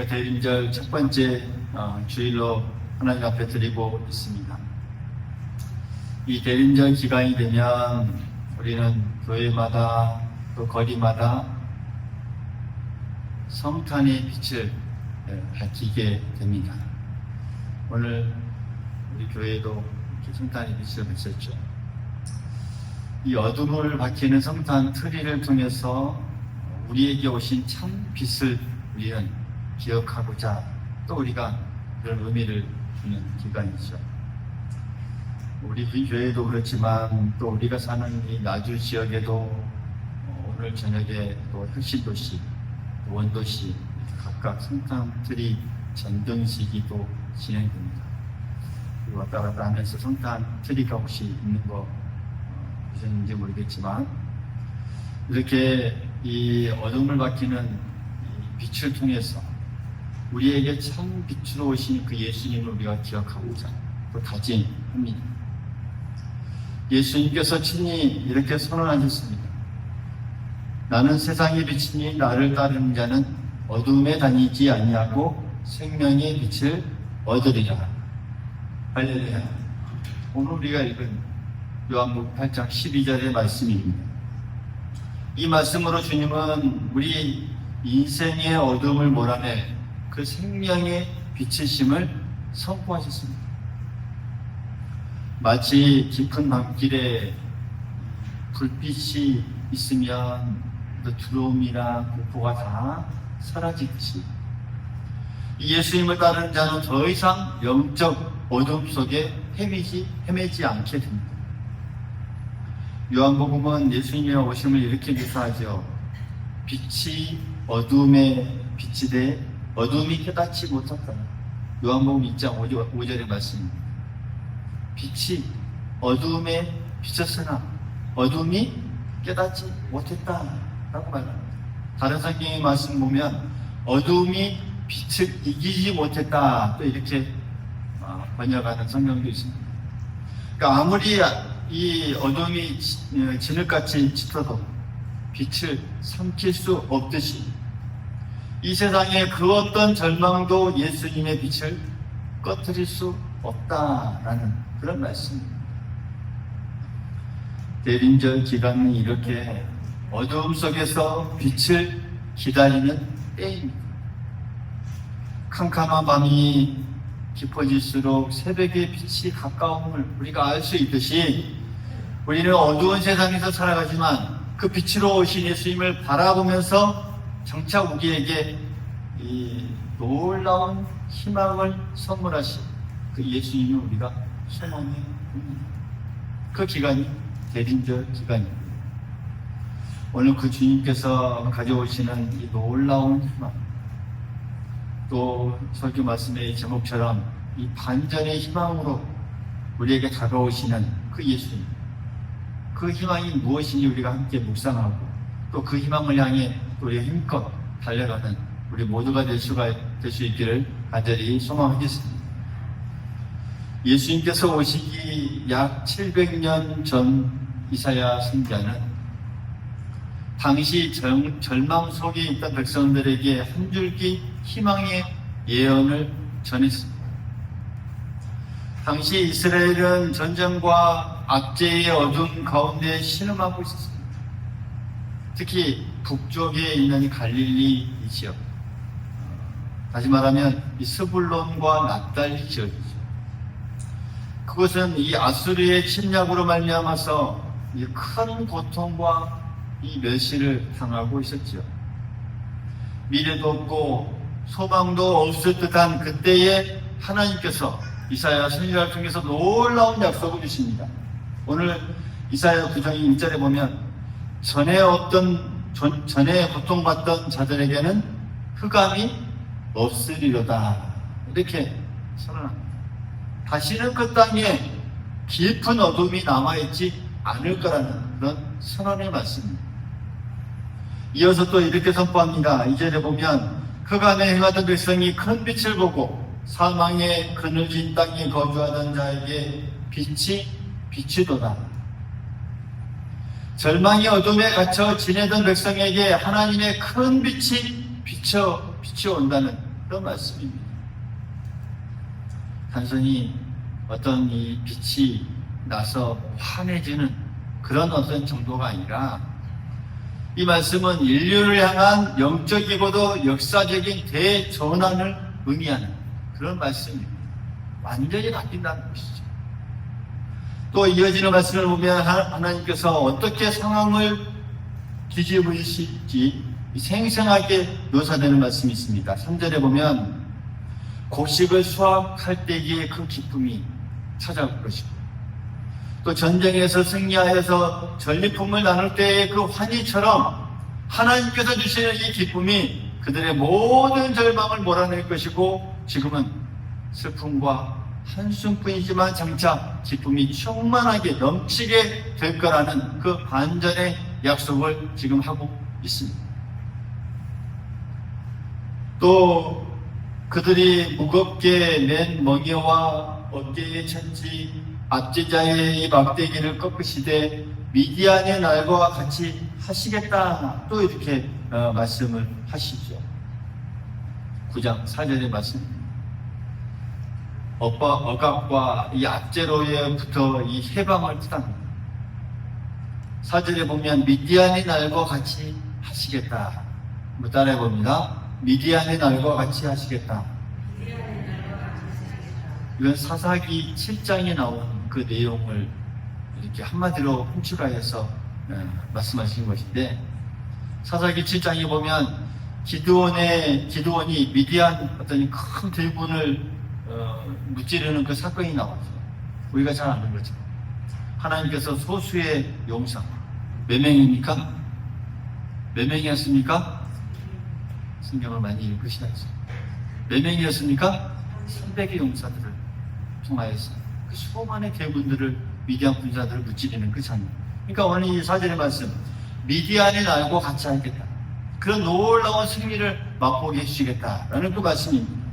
우리가 대림절 첫 번째 주일로 하나님 앞에 드리고 있습니다. 이 대림절 기간이 되면 우리는 교회마다 또 거리마다 성탄의 빛을 밝히게 됩니다. 오늘 우리 교회도 이렇게 성탄의 빛을 비쳤죠. 이 어둠을 밝히는 성탄 트리를 통해서 우리에게 오신 참 빛을 우리는 기억하고자 또 우리가 그런 의미를 주는 기간이죠. 우리 교회도 그렇지만 또 우리가 사는 이 나주 지역에도 오늘 저녁에 또 혁신도시, 원도시 각각 성탄 트리 전등식이 또 진행됩니다. 그리고 왔다 갔다 하면서 성탄 트리가 혹시 있는 거 보셨는지 모르겠지만 이렇게 이 어둠을 밝히는 이 빛을 통해서 우리에게 참 빛으로 오신 그 예수님을 우리가 기억하고자 또 다짐합니다. 예수님께서 친히 이렇게 선언하셨습니다. 나는 세상의 빛이니 나를 따르는 자는 어둠에 다니지 아니하고 생명의 빛을 얻으리라. 할렐루야. 오늘 우리가 읽은 요한복음 8장 12절의 말씀입니다. 이 말씀으로 주님은 우리 인생의 어둠을 몰아내 그 생명의 빛이심을 선포하셨습니다. 마치 깊은 밤길에 불빛이 있으면 두려움이나 공포가 다 사라지듯이 이 예수님을 따르는 자는 더 이상 영적 어둠 속에 헤매지 않게 됩니다. 요한복음은 예수님의 오심을 이렇게 묘사하죠. 빛이 어둠에 빛이 돼 어둠이 깨닫지 못했다. 요한복음 2장 5절의 말씀입니다. 빛이 어둠에 비쳤으나 어둠이 깨닫지 못했다 라고 말합니다. 다른 성경의 말씀 보면 어둠이 빛을 이기지 못했다 또 이렇게 번역하는 성경도 있습니다. 그러니까 아무리 이 어둠이 진흙같이 짙어도 빛을 삼킬 수 없듯이 이 세상에 그 어떤 절망도 예수님의 빛을 꺼뜨릴 수 없다라는 그런 말씀입니다. 대림절 기간은 이렇게 어두움 속에서 빛을 기다리는 때입니다. 캄캄한 밤이 깊어질수록 새벽의 빛이 가까움을 우리가 알 수 있듯이 우리는 어두운 세상에서 살아가지만 그 빛으로 오신 예수님을 바라보면서 장차 우리에게 이 놀라운 희망을 선물하신 그 예수님을 우리가 소망해 봅니다. 그 기간이 대림절 기간입니다. 오늘 그 주님께서 가져오시는 이 놀라운 희망, 또 설교 말씀의 제목처럼 이 반전의 희망으로 우리에게 다가오시는 그 예수님, 그 희망이 무엇인지 우리가 함께 묵상하고 또 그 희망을 향해 우리 힘껏 달려가는 우리 모두가 될 수 있기를 간절히 소망하겠습니다. 예수님께서 오시기 약 700년 전 이사야 선지자는 당시 절망 속에 있던 백성들에게 한 줄기 희망의 예언을 전했습니다. 당시 이스라엘은 전쟁과 압제의 어둠 가운데 신음하고 있었습니다. 특히 북쪽에 있는 갈릴리 지역, 다시 말하면 이 스불론과 납달리 지역이죠. 그것은 이 아수르의 침략으로 말미암아서 이 큰 고통과 이 멸시를 당하고 있었죠. 미래도 없고 소망도 없을 듯한 그때에 하나님께서 이사야 선지자를 통해서 놀라운 약속을 주십니다. 오늘 이사야 9장 1절에 보면 전에 고통받던 자들에게는 흑암이 없으리로다 이렇게 선언합니다. 다시는 그 땅에 깊은 어둠이 남아있지 않을 거라는 그런 선언의 말씀입니다. 이어서 또 이렇게 선포합니다. 2절에 보면 흑암에 행하던 백성이 큰 빛을 보고 사망의 그늘진 땅에 거주하던 자에게 빛이 비치도다. 절망의 어둠에 갇혀 지내던 백성에게 하나님의 큰 빛이 비춰온다는 그런 말씀입니다. 단순히 어떤 이 빛이 나서 환해지는 그런 어떤 정도가 아니라 이 말씀은 인류를 향한 영적이고도 역사적인 대전환을 의미하는 그런 말씀입니다. 완전히 바뀐다는 것이죠. 또 이어지는 말씀을 보면 하나님께서 어떻게 상황을 뒤집으실지 생생하게 묘사되는 말씀이 있습니다. 3절에 보면 곡식을 수확할 때의 그 기쁨이 찾아올 것이고 또 전쟁에서 승리하여서 전리품을 나눌 때의 그 환희처럼 하나님께서 주시는 이 기쁨이 그들의 모든 절망을 몰아낼 것이고 지금은 슬픔과 한숨뿐이지만 장차 기쁨이 충만하게 넘치게 될 거라는 그 반전의 약속을 지금 하고 있습니다. 또 그들이 무겁게 맨 멍에와 어깨에 찬지 압제자의 이 막대기를 꺾으시되 미디안의 날과 같이 하시겠다 또 이렇게 말씀을 하시죠. 9장 4절의 말씀. 억압과 이 압제로부터 이 해방을 뜻합니다. 4절에 보면 미디안의 날과 같이 하시겠다. 한번 따라해 봅니다. 미디안의 날과 같이 하시겠다. 이건 사사기 7장에 나온 그 내용을 이렇게 한마디로 훔쳐가해서 말씀하신 것인데 사사기 7장에 보면 기드온이 미디안 어떤 큰 대군을 무찌르는 그 사건이 나와서 우리가 잘 아는 거죠. 하나님께서 소수의 용사 몇 명입니까? 몇 명이었습니까? 성경을 많이 읽으시나요? 몇 명이었습니까? 300의 용사들을 통하여서 그 수많은 대군들을 미디안 군사들을 무찌르는 그 장면. 그러니까 오늘 이 4절의 말씀 미디안의 날과 같이 하겠다. 그런 놀라운 승리를 맛보게 해주시겠다라는 그 말씀입니다.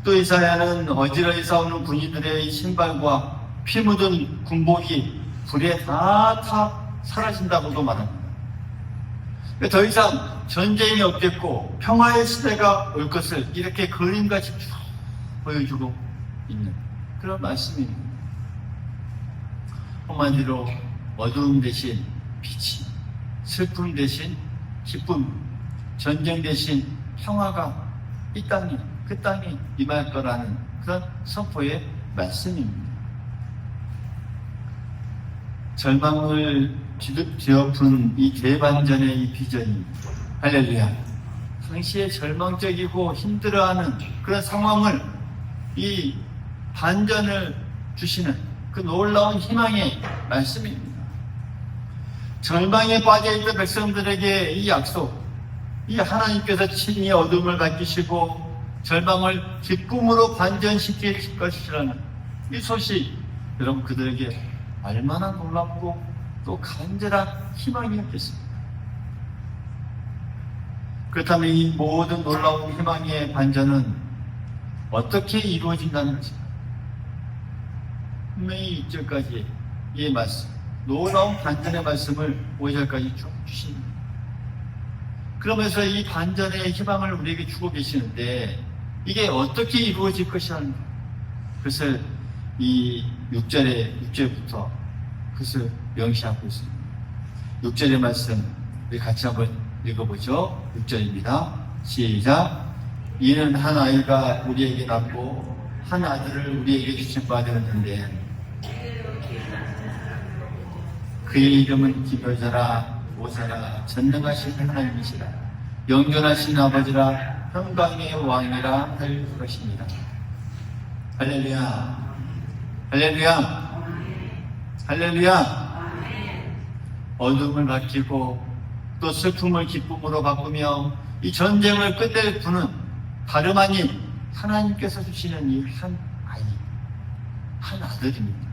또 이사야는 어지러이 싸우는 군인들의 신발과 피 묻은 군복이 불에 다 사라진다고도 말합니다. 더 이상 전쟁이 없겠고 평화의 시대가 올 것을 이렇게 그림같이 쭉 보여주고 있는 그런 말씀입니다. 한마디로 어두움 대신 빛이, 슬픔 대신 기쁨, 전쟁 대신 평화가 이 땅에 그 땅에 임할 거라는 그런 선포의 말씀입니다. 절망을 뒤엎은 이 대반전의 이 비전이 할렐루야. 당시에 절망적이고 힘들어하는 그런 상황을 이 반전을 주시는 그 놀라운 희망의 말씀입니다. 절망에 빠져있던 백성들에게 이 약속, 이 하나님께서 친히 어둠을 밝히시고 절망을 기쁨으로 반전시킬 것이라는 이 소식, 여러분 그들에게 얼마나 놀랍고 또 간절한 희망이었겠습니까? 그렇다면 이 모든 놀라운 희망의 반전은 어떻게 이루어진다는 것입니다. 분명히 1절까지 이 말씀, 놀라운 반전의 말씀을 5절까지 쭉 주십니다. 그러면서 이 반전의 희망을 우리에게 주고 계시는데 이게 어떻게 이루어질 것이라는 그것을 이 6절부터 그것을 명시하고 있습니다. 6절의 말씀 우리 같이 한번 읽어보죠. 6절입니다. 시작. 이는 한 아이가 우리에게 낳고 한 아들을 우리에게 주신 바 되었는데 그의 이름은 기별자라 모사라 전능하신 하나님이시라 영존하신 아버지라 평강의 왕이라 할 것입니다. 할렐루야. 할렐루야. 할렐루야. 어둠을 밝히고 또 슬픔을 기쁨으로 바꾸며 이 전쟁을 끝낼 분은 다름 아닌 하나님께서 주시는 이 한 아이, 한 아들입니다.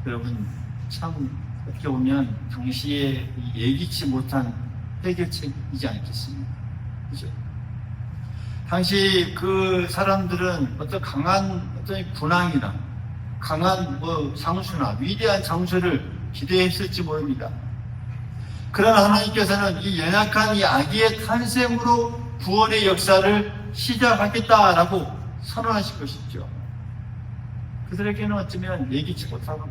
여러분 참 어떻게 보면 당시에 예기치 못한 해결책이지 않겠습니까? 그죠? 당시 그 사람들은 어떤 강한 어떤 군왕이나 강한 장수나 위대한 장수를 기대했을지 모릅니다. 그러나 하나님께서는 이 연약한 이 아기의 탄생으로 구원의 역사를 시작하겠다라고 선언하신 것이죠. 그들에게는 어쩌면 예기치 못하고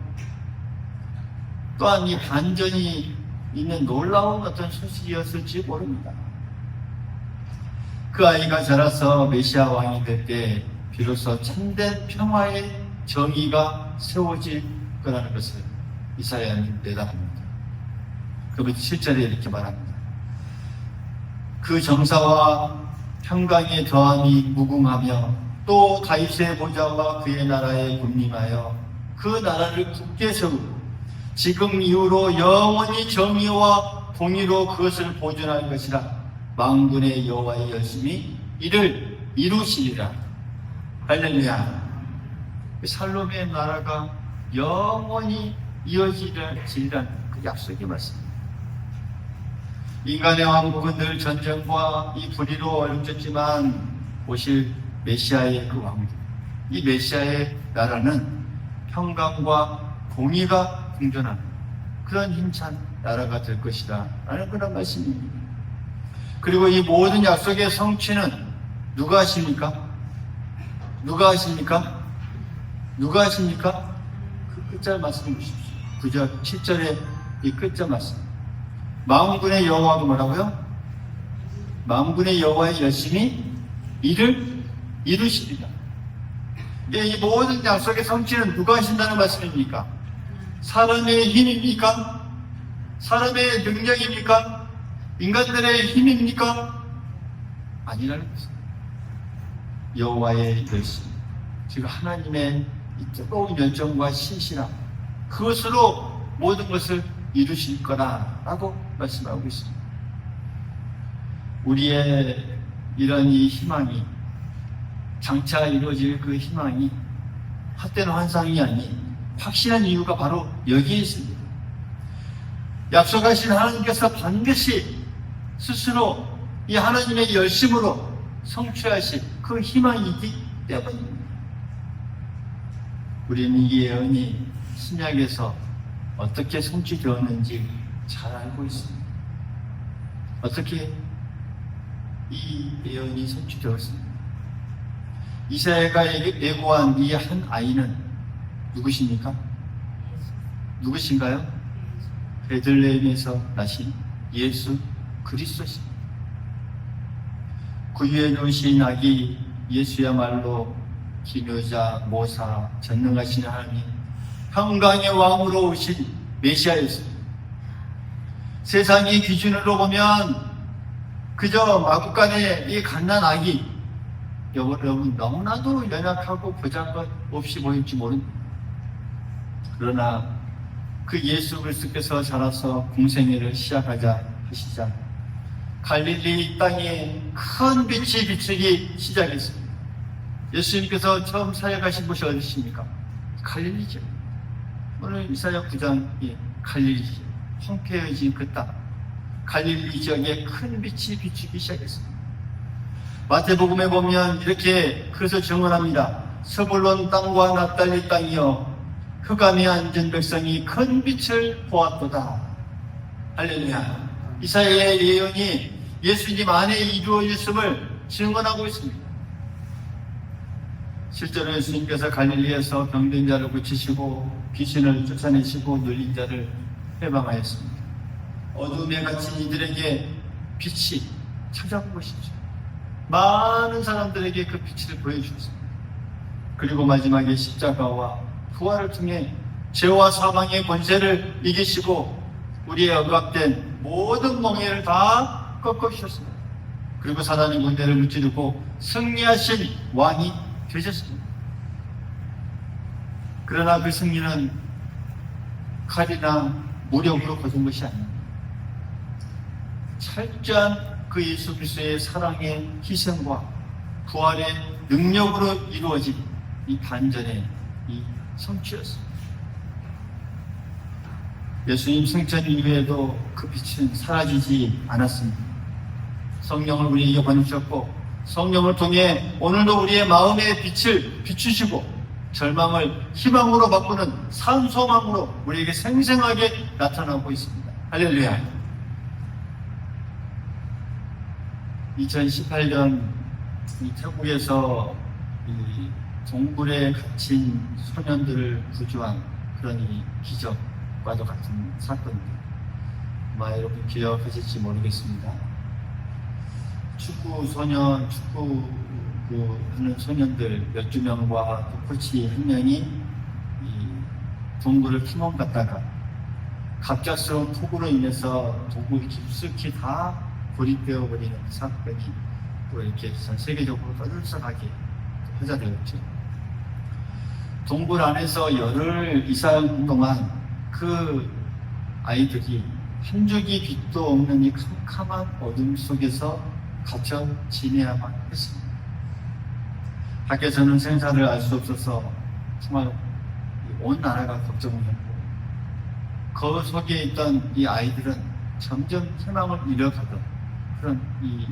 또한 이 반전이 있는 놀라운 어떤 소식이었을지 모릅니다. 그 아이가 자라서 메시아 왕이 될 때 비로소 참된 평화의 정의가 세워질 거라는 것을 이사야는 내다봅니다. 그분 7절에 이렇게 말합니다. 그 정사와 평강에 더함이 무궁하며 또 다윗의 보좌와 그의 나라에 군림하여 그 나라를 굳게 세우고 지금 이후로 영원히 정의와 공의로 그것을 보존할 것이라. 만군의 여호와의 열심히 이를 이루시리라. 할렐루야. 살롬의 나라가 영원히 이어지리라는 그 약속이 맞습니다. 인간의 왕국은 늘 전쟁과 이 불의로 얼룩졌지만 오실 메시아의 그 왕국, 이 메시아의 나라는 평강과 공의가 공존하는 그런 힘찬 나라가 될 것이다 라는 그런 말씀입니다. 그리고 이 모든 약속의 성취는 누가 하십니까? 누가 하십니까? 누가 하십니까? 그 끝절 말씀해 주십시오. 9절, 7절의 이 끝절 말씀. 만군의 여호와가 뭐라고요? 만군의 여호와의 열심히 이를 이루시리라. 이 모든 약속의 성취는 누가 하신다는 말씀입니까? 사람의 힘입니까? 사람의 능력입니까? 인간들의 힘입니까? 아니라는 것입니다. 여호와의 열심, 즉 하나님의 이 뜨거운 열정과 신실함, 그것으로 모든 것을 이루실 거라라고 말씀하고 있습니다. 우리의 이런 이 희망이, 장차 이루어질 그 희망이 헛된 환상이 아닌 확실한 이유가 바로 여기에 있습니다. 약속하신 하나님께서 반드시 스스로 이 하나님의 열심으로 성취하실 그 희망이기 때문입니다. 우리는 이 예언이 신약에서 어떻게 성취되었는지 잘 알고 있습니다. 어떻게 이 예언이 성취되었습니다. 이사야가 예고한 이 한 아이는 누구십니까? 누구신가요? 베들레헴에서 나신 예수 그리스도십니다. 구유에 누우신 아기 예수야말로 기묘자, 모사, 전능하신 하나님, 평강의 왕으로 오신 메시아였습니다. 세상의 기준으로 보면 그저 마구간의 이 갓난 아기, 여러분 너무나도 연약하고 보잘것 없이 보일지 모릅니다. 그러나 그 예수 그리스도께서 자라서 공생애를 시작하자 하시자 갈릴리 땅에 큰 빛이 비추기 시작했습니다. 예수님께서 처음 사역하신 곳이 어디십니까? 갈릴리죠. 오늘 이사야 9장이 갈릴리죠. 황폐해진 그 땅, 갈릴리 지역에 큰 빛이 비추기 시작했습니다. 마태복음에 보면 이렇게 그래서 증언합니다. 서불론 땅과 납달리 땅이여 흑암에 앉은 백성이 큰 빛을 보았도다. 할렐루야. 이사야의 예언이 예수님 안에 이루어졌음을 증언하고 있습니다. 실제로 예수님께서 갈릴리에서 병든 자를 고치시고 귀신을 쫓아내시고 눌린 자를 해방하였습니다. 어둠에 갇힌 이들에게 빛이 찾아온 것이죠. 많은 사람들에게 그 빛을 보여주셨습니다. 그리고 마지막에 십자가와 부활을 통해 죄와 사망의 권세를 이기시고 우리의 억압된 모든 멍에를 다 꺾어주셨습니다. 그리고 사단의 군대를 무찌르고 승리하신 왕이 되셨습니다. 그러나 그 승리는 칼이나 무력으로 거둔 것이 아닙니다. 철저한 그 예수 그리스도의 사랑의 희생과 부활의 능력으로 이루어진 이 반전의 이 성취였습니다. 예수님 승천 이후에도 그 빛은 사라지지 않았습니다. 성령을 우리에게 보내주셨고 성령을 통해 오늘도 우리의 마음의 빛을 비추시고 절망을 희망으로 바꾸는 산소망으로 우리에게 생생하게 나타나고 있습니다. 할렐루야. 2018년 이 태국에서 이 동굴에 갇힌 소년들을 구조한 그런 이 기적과도 같은 사건입니다. 아마 여러분 기억하실지 모르겠습니다. 축구 하는 소년들 12명과 코치 1명이 이 동굴을 탐험 갔다가 갑작스러운 폭우로 인해서 동굴이 깊숙이 다 고립되어 버리는 사건이 또 이렇게 전 세계적으로 떠들썩하게 회자되었죠. 동굴 안에서 열흘 이상 동안 그 아이들이 한 줄기 빛도 없는 이 캄캄한 어둠 속에서 갇혀 지내야만 했습니다. 밖에서는 생사를 알 수 없어서 정말 온 나라가 걱정을 했고, 그 속에 있던 이 아이들은 점점 희망을 잃어가던 그런 이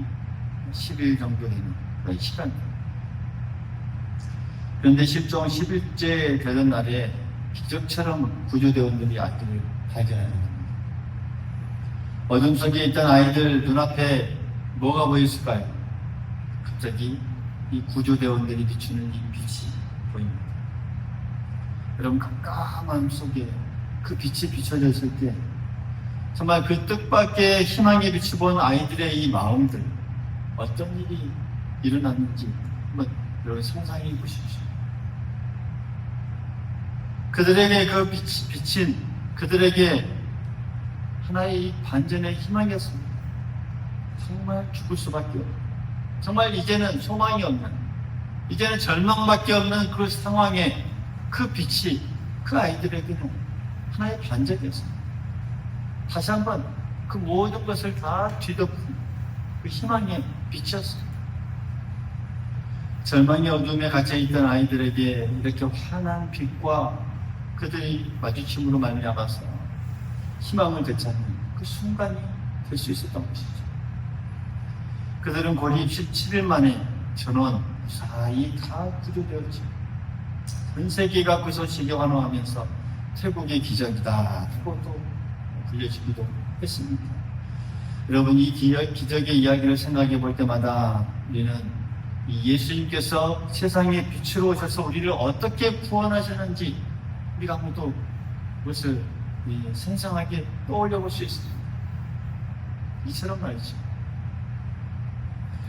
10일 정도 되는 그런 시간입니다. 그런데 실종 10일째 되던 날에 기적처럼 구조대원들이 아이들을 발견하게 됩니다. 어둠 속에 있던 아이들 눈앞에 뭐가 보였을까요? 갑자기 이 구조대원들이 비추는 이 빛이 보입니다. 여러분, 깜깜함 속에 그 빛이 비춰져 있을 때 정말 그 뜻밖의 희망의 빛을 본 아이들의 이 마음들, 어떤 일이 일어났는지 한번 여러분 상상해 보십시오. 그들에게 그 빛은 그들에게 하나의 이 반전의 희망이었습니다. 정말 죽을 수밖에 없는, 정말 이제는 소망이 없는, 이제는 절망밖에 없는 그 상황에 그 빛이 그 아이들에게는 하나의 반전이었습니다. 다시 한번 그 모든 것을 다 뒤덮은 그 희망의 빛이었습니다. 절망의 어둠에 갇혀있던 아이들에게 이렇게 환한 빛과 그들이 마주침으로 말미암아서 희망을 되찾는 그 순간이 될 수 있었던 것이죠. 그들은 고립 17일 만에 전원 무사히 다 구조되었죠. 전 세계가 그 소식에 환호하면서 태국의 기적이다 하고 또 불려지기도 했습니다. 여러분, 이 기적의 이야기를 생각해 볼 때마다 우리는 이 예수님께서 세상에 빛으로 오셔서 우리를 어떻게 구원하셨는지 우리가 아무도 그것을 생생하게 떠올려 볼 수 있습니다. 이처럼 말이죠.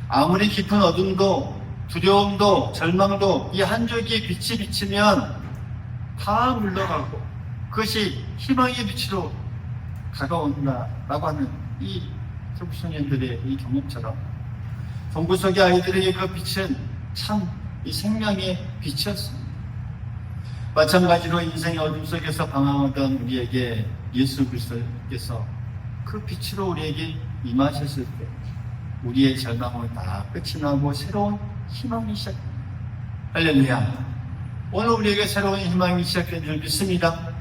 아무리 깊은 어둠도 두려움도 절망도 이 한 줄기 빛이 비치면 다 물러가고 그것이 희망의 빛으로 다가온다라고 하는 이 태국 소년들의 이 경험처럼 동굴 속의 아이들에게 그 빛은 참 이 생명의 빛이었습니다. 마찬가지로 인생의 어둠 속에서 방황하던 우리에게 예수 그리스도께서 그 빛으로 우리에게 임하셨을 때 우리의 절망은 다 끝이 나고 새로운 희망이 시작됩니다. 할렐루야. 오늘 우리에게 새로운 희망이 시작된 줄 믿습니다.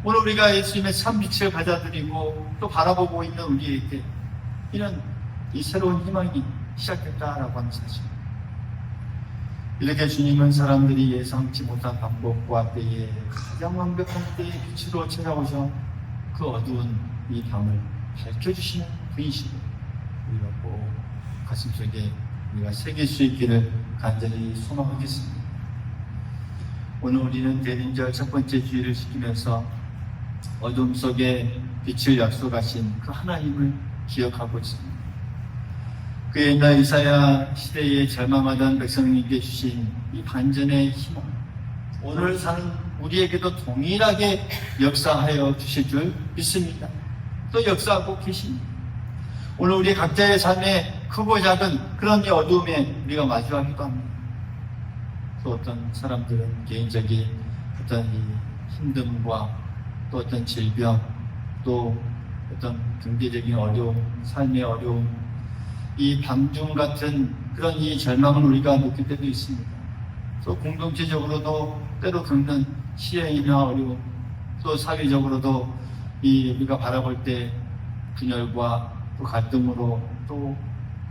오늘 우리가 예수님의 참 빛을 받아들이고 또 바라보고 있는 우리에게 이런 이 새로운 희망이 시작됐다라고 하는 사실. 이렇게 주님은 사람들이 예상치 못한 방법과 때에 가장 완벽한 때의 빛으로 찾아오셔 그 어두운 이 밤을 밝혀주시는 분이시고 우리가 꼭 가슴속에 우리가 새길 수 있기를 간절히 소망하겠습니다. 오늘 우리는 대림절 첫 번째 주일을 지키면서 어둠 속에 빛을 약속하신 그 하나님을 기억하고 있습니다. 그 옛날 이사야 시대에 절망하던 백성님께 주신 이 반전의 희망, 오늘 사는 우리에게도 동일하게 역사하여 주실 줄 믿습니다. 또 역사하고 계십니다. 오늘 우리 각자의 삶에 크고 작은 그런 이 어두움에 우리가 마주하기도 합니다. 또 어떤 사람들은 개인적인 어떤 이 힘듦과 또 어떤 질병, 또 어떤 경제적인 어려움, 삶의 어려움, 이 밤중 같은 그런 이 절망을 우리가 느낄 때도 있습니다. 또 공동체적으로도 때로 겪는 시행이나 어려움, 또 사회적으로도 이 우리가 바라볼 때 분열과 또 갈등으로 또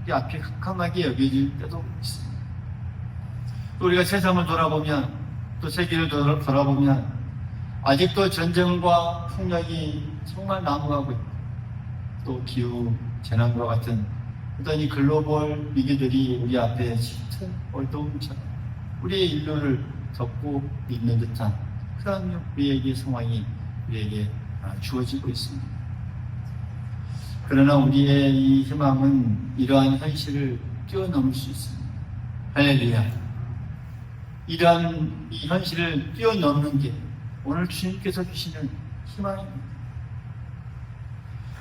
이 앞이 캄캄하게 여겨질 때도 있습니다. 또 우리가 세상을 돌아보면 또 세계를 돌아보면 아직도 전쟁과 폭력이 정말 난무하고 있고 또 기후 재난과 같은 어떤 이 글로벌 위기들이 우리 앞에 짙은 어두움처럼 우리의 인류를 덮고 있는 듯한 그런 우리에게 상황이 우리에게 주어지고 있습니다. 그러나 우리의 이 희망은 이러한 현실을 뛰어넘을 수 있습니다. 할렐루야. 이러한 이 현실을 뛰어넘는 게 오늘 주님께서 주시는 희망입니다.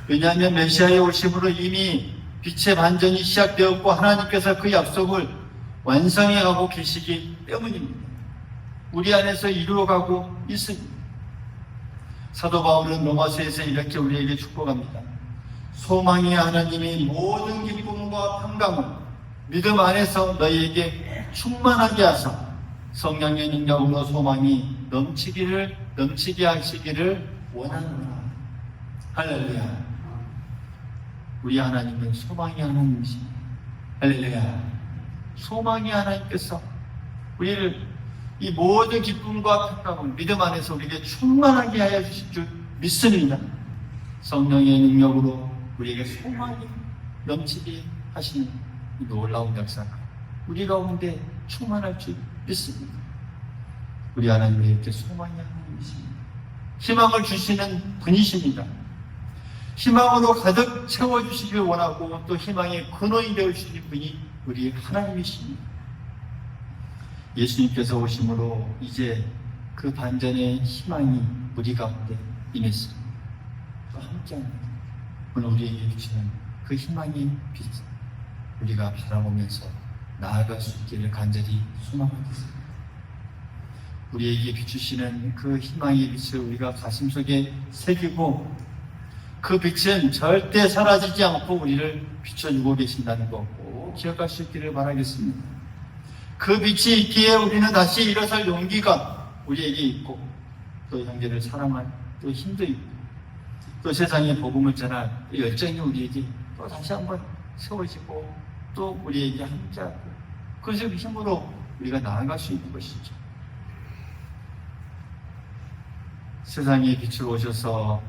왜냐하면 메시아의 오심으로 이미 빛의 반전이 시작되었고 하나님께서 그 약속을 완성해 가고 계시기 때문입니다. 우리 안에서 이루어가고 있습니다. 사도 바울은 로마서에서 이렇게 우리에게 축복합니다. 소망의 하나님이 모든 기쁨과 평강을 믿음 안에서 너희에게 충만하게 하사 성령의 능력으로 소망이 넘치게 하시기를 원하노라. 할렐루야. 우리 하나님은 소망의 하나님이십니다. 할렐루야. 소망의 하나님께서 우리를 이 모든 기쁨과 평강을 믿음 안에서 우리에게 충만하게 하여 주실 줄 믿습니다. 성령의 능력으로 우리에게 소망이 넘치게 하시는 이 놀라운 역사가 우리 가운데 충만할 줄 믿습니다. 우리 하나님은 이렇게 소망의 하나님이십니다. 희망을 주시는 분이십니다. 희망으로 가득 채워주시길 원하고 또 희망의 근원이 되어주시는 분이 우리 하나님이십니다. 예수님께서 오심으로 이제 그 반전의 희망이 우리 가운데 임했습니다. 또 함께합니다. 오늘 우리에게 주시는 그 희망의 빛 우리가 바라보면서 나아갈 수 있기를 간절히 소망하겠습니다. 우리에게 비추시는 그 희망의 빛을 우리가 가슴속에 새기고 그 빛은 절대 사라지지 않고 우리를 비춰주고 계신다는 거 꼭 기억할 수 있기를 바라겠습니다. 그 빛이 있기에 우리는 다시 일어설 용기가 우리에게 있고 또 형제를 사랑할 또 힘도 있고 또 세상의 복음을 전할 열정이 우리에게 또 다시 한번 세워지고 또 우리에게 함께하고 그것의 힘으로 우리가 나아갈 수 있는 것이죠. 세상에 빛을 오셔서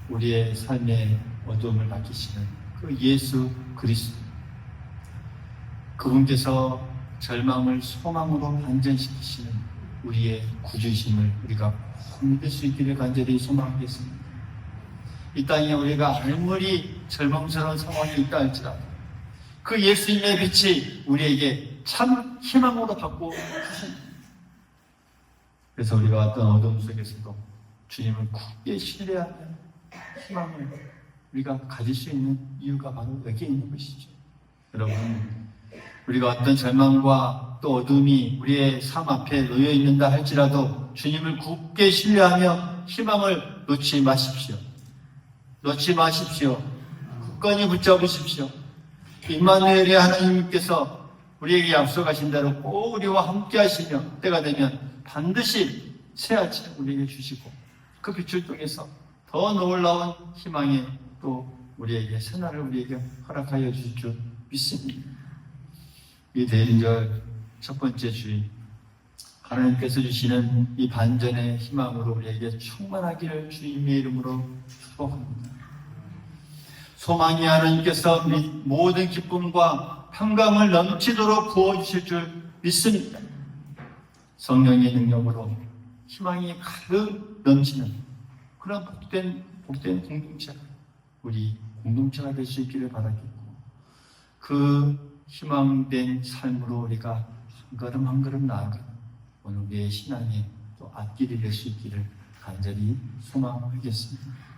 우리의 삶의 어두움을 밝히시는 그 예수 그리스도 그분께서 절망을 소망으로 반전시키시는 우리의 구주심을 우리가 꼭 믿을 수 있기를 간절히 소망하겠습니다. 이 땅에 우리가 아무리 절망스러운 상황이 있다 할지라도 그 예수님의 빛이 우리에게 참 희망으로 바꿔 주십니다. 그래서 우리가 어떤 어두움 속에서도 주님을 굳게 신뢰하며 희망을 우리가 가질 수 있는 이유가 바로 여기에 있는 것이죠. 여러분, 우리가 어떤 절망과 또 어둠이 우리의 삶 앞에 놓여 있는다 할지라도 주님을 굳게 신뢰하며 희망을 놓지 마십시오. 놓지 마십시오. 굳건히 붙잡으십시오. 임마누엘의 하나님께서 우리에게 약속하신 대로 꼭 우리와 함께 하시며 때가 되면 반드시 새 아침 우리에게 주시고 그 빛을 통해서 더 놀라운 희망에 또 우리에게 새날을 우리에게 허락하여 주실 줄 믿습니다. 이 대인절 첫 번째 주일 하나님께서 주시는 이 반전의 희망으로 우리에게 충만하기를 주님의 이름으로 축복합니다. 소망이 하나님께서 모든 기쁨과 평강을 넘치도록 부어주실 줄 믿습니다. 성령의 능력으로 희망이 가득 넘치는 그런 복된 공동체가 우리 공동체가 될 수 있기를 바라겠고 그 희망된 삶으로 우리가 한 걸음 한 걸음 나아가는 오늘 우리의 신앙의 또 앞길이 될 수 있기를 간절히 소망하겠습니다.